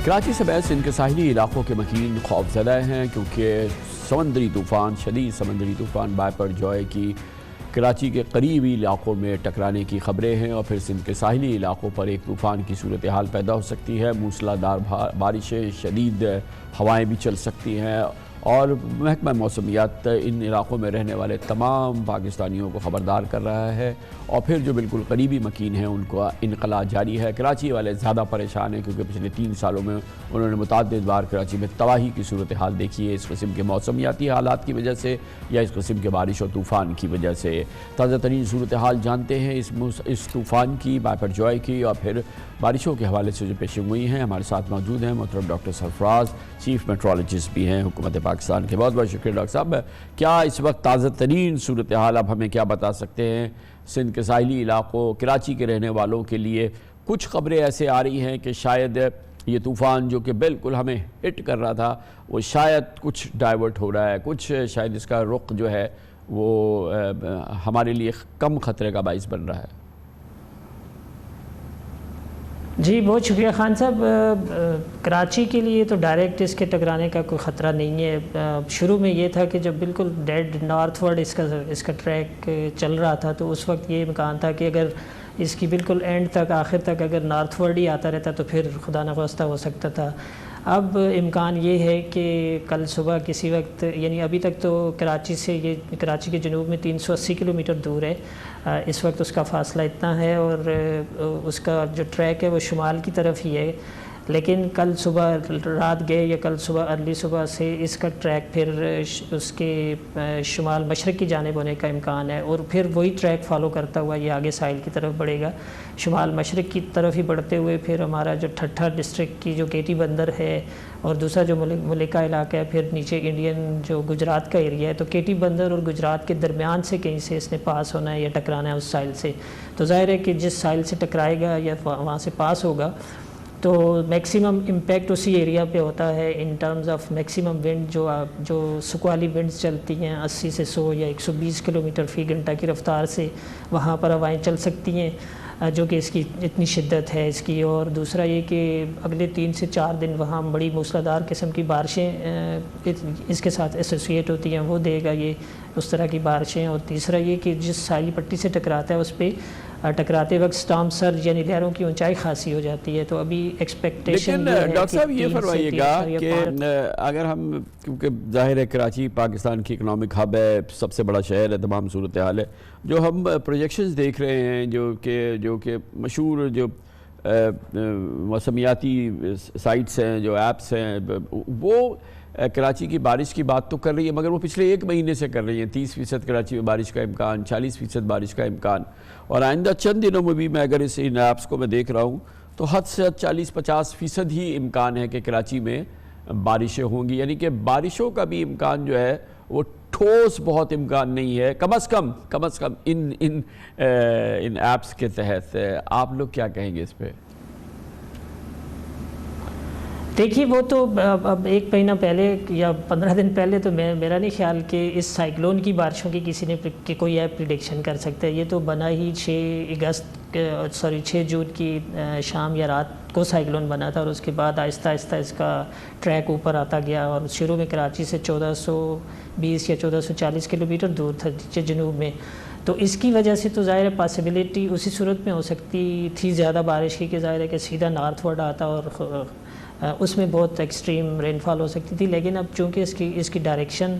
کراچی سمیت سندھ کے ساحلی علاقوں کے مکین خوفزدہ ہیں کیونکہ سمندری طوفان شدید سمندری طوفان بائپر جوائے کی کراچی کے قریبی علاقوں میں ٹکرانے کی خبریں ہیں اور پھر سندھ کے ساحلی علاقوں پر ایک طوفان کی صورتحال پیدا ہو سکتی ہے۔ موسلادھار بارشیں، شدید ہوائیں بھی چل سکتی ہیں اور محکمہ موسمیات ان علاقوں میں رہنے والے تمام پاکستانیوں کو خبردار کر رہا ہے اور پھر جو بالکل قریبی مکین ہیں ان کو انخلاء جاری ہے۔ کراچی والے زیادہ پریشان ہیں کیونکہ پچھلے 3 سالوں میں انہوں نے متعدد بار کراچی میں تباہی کی صورتحال دیکھی ہے اس قسم کے موسمیاتی حالات کی وجہ سے یا اس قسم کے بارش اور طوفان کی وجہ سے۔ تازہ ترین صورتحال جانتے ہیں اس طوفان کی، بائپر جوائے کی اور پھر بارشوں کے حوالے سے جو پیشن گوئی ہیں۔ ہمارے ساتھ موجود ہیں محترم ڈاکٹر سرفراز، چیف میٹرولوجسٹ بھی ہیں حکومت پاکستان کے۔ بہت بہت شکریہ ڈاکٹر صاحب۔ کیا اس وقت تازہ ترین صورتحال اب ہمیں کیا بتا سکتے ہیں سندھ کے ساحلی علاقوں، کراچی کے رہنے والوں کے لیے؟ کچھ خبریں ایسے آ رہی ہیں کہ شاید یہ طوفان جو کہ بالکل ہمیں ہٹ کر رہا تھا وہ شاید کچھ ڈائیورٹ ہو رہا ہے، کچھ شاید اس کا رخ جو ہے وہ ہمارے لیے کم خطرے کا باعث بن رہا ہے۔ جی بہت شکریہ خان صاحب۔ کراچی کے لیے تو ڈائریکٹ اس کے ٹکرانے کا کوئی خطرہ نہیں ہے۔ شروع میں یہ تھا کہ جب بالکل ڈیڈ نارتھ ورڈ اس کا ٹریک چل رہا تھا تو اس وقت یہ امکان تھا کہ اگر اس کی بالکل اینڈ تک آخر تک اگر نارتھ ورڈ ہی آتا رہتا تو پھر خدا نخواستہ ہو سکتا تھا۔ اب امکان یہ ہے کہ کل صبح کسی وقت، یعنی ابھی تک تو کراچی سے یہ کراچی کے جنوب میں 380 کلومیٹر دور ہے، اس وقت اس کا فاصلہ اتنا ہے اور اس کا جو ٹریک ہے وہ شمال کی طرف ہی ہے، لیکن کل صبح رات گئے یا کل صبح ارلی صبح سے اس کا ٹریک پھر اس کے شمال مشرق کی جانب ہونے کا امکان ہے اور پھر وہی ٹریک فالو کرتا ہوا یہ آگے ساحل کی طرف بڑھے گا، شمال مشرق کی طرف ہی بڑھتے ہوئے پھر ہمارا جو ٹھٹھہ ڈسٹرکٹ کی جو کیٹی بندر ہے اور دوسرا جو ملکہ علاقہ ہے پھر نیچے انڈین جو گجرات کا ایریا ہے، تو کیٹی بندر اور گجرات کے درمیان سے کہیں سے اس نے پاس ہونا ہے یا ٹکرانا ہے اس ساحل سے۔ تو ظاہر ہے کہ جس ساحل سے ٹکرائے گا یا وہاں سے پاس ہوگا تو میکسیمم امپیکٹ اسی ایریا پہ ہوتا ہے ان ٹرمز آف میکسیمم ونڈ، جو سکوالی ونڈز چلتی ہیں 80 سے 100 یا 120 کلومیٹر فی گھنٹہ کی رفتار سے وہاں پر ہوائیں چل سکتی ہیں، جو کہ اس کی اتنی شدت ہے اس کی۔ اور دوسرا یہ کہ اگلے 3 سے 4 دن وہاں بڑی موسلادھار قسم کی بارشیں اس کے ساتھ ایسوسیٹ ہوتی ہیں، وہ دے گا یہ اس طرح کی بارشیں۔ اور تیسرا یہ کہ جس ساحلی پٹی سے ٹکراتا ہے اس پہ ٹکراتے وقت سٹارم سرج یعنی لہروں کی اونچائی خاصی ہو جاتی ہے، تو ابھی ایکسپیکٹیشن لیکن ڈاکٹر صاحب یہ فرمائیے گا کہ اگر ہم، کیونکہ ظاہر ہے کراچی پاکستان کی اکنامک ہب ہے، سب سے بڑا شہر ہے، تمام صورتحال ہے، جو ہم پروجیکشنز دیکھ رہے ہیں جو کہ مشہور جو موسمیاتی سائٹس ہیں، جو ایپس ہیں، وہ کراچی کی بارش کی بات تو کر رہی ہے مگر وہ پچھلے 1 مہینے سے کر رہی ہیں 30% کراچی میں بارش کا امکان، 40% بارش کا امکان، اور آئندہ چند دنوں میں بھی میں اگر ان ایپس کو میں دیکھ رہا ہوں تو حد سے حد 40-50% ہی امکان ہے کہ کراچی میں بارشیں ہوں گی، یعنی کہ بارشوں کا بھی امکان جو ہے وہ ٹھوس بہت امکان نہیں ہے، کم از کم ان ایپس کے تحت۔ آپ لوگ کیا کہیں گے اس پہ؟ دیکھیے وہ تو اب 1 مہینہ پہلے یا 15 دن پہلے تو میرا نہیں خیال کہ اس سائیکلون کی بارشوں کی کسی نے کوئی ایپ پریڈکشن کر سکتا ہے۔ یہ تو بنا ہی 6 جون کی شام یا رات کو سائیکلون بنا تھا اور اس کے بعد آہستہ آہستہ اس کا ٹریک اوپر آتا گیا اور شروع میں کراچی سے 1420 یا 1440 کلومیٹر دور تھا نیچے جنوب میں، تو اس کی وجہ سے تو ظاہر پاسبلٹی اسی صورت میں ہو سکتی تھی زیادہ بارش کی کہ ظاہر ہے کہ سیدھا نارتھ ورڈ آتا اور اس میں بہت ایکسٹریم رین فال ہو سکتی تھی، لیکن اب چونکہ اس کی ڈائریکشن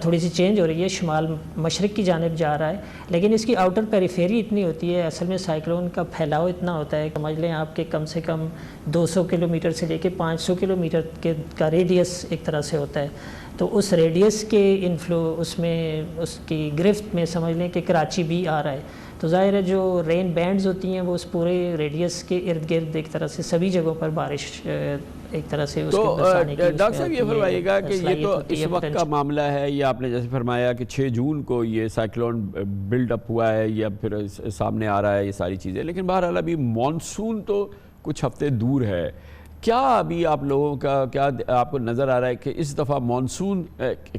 تھوڑی سی چینج ہو رہی ہے، شمال مشرق کی جانب جا رہا ہے، لیکن اس کی آؤٹر پیریفیری اتنی ہوتی ہے، اصل میں سائیکلون کا پھیلاؤ اتنا ہوتا ہے، سمجھ لیں آپ کے کم سے کم 200 کلومیٹر سے لے کے 500 کلومیٹر کا ریڈیس ایک طرح سے ہوتا ہے، تو اس ریڈیس کے انفلو اس کی گرفت میں سمجھ لیں کہ کراچی بھی آ رہا ہے، تو ظاہر ہے جو رین بینڈز ہوتی ہیں وہ اس پورے ریڈیس کے ارد گرد ایک طرح سے سبھی جگہوں پر بارش ایک طرح سے اس کو برسانے کی۔ ڈاکٹر صاحب یہ فرمائیے گا کہ یہ تو اس وقت کا معاملہ ہے، یہ آپ نے جیسے فرمایا کہ 6 جون کو یہ سائیکلون بلڈ اپ ہوا ہے یا پھر سامنے آ رہا ہے یہ ساری چیزیں، لیکن بہرحال ابھی مانسون تو کچھ ہفتے دور ہے، کیا ابھی آپ لوگوں کا کیا آپ کو نظر آ رہا ہے کہ اس دفعہ مانسون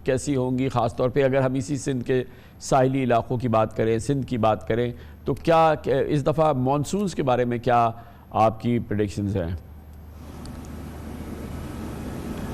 کیسی ہوں گی، خاص طور پہ اگر ہم اسی سندھ کے ساحلی علاقوں کی بات کریں، سندھ کی بات کریں تو کیا اس دفعہ مانسونز کے بارے میں کیا آپ کی پریڈکشنز ہیں؟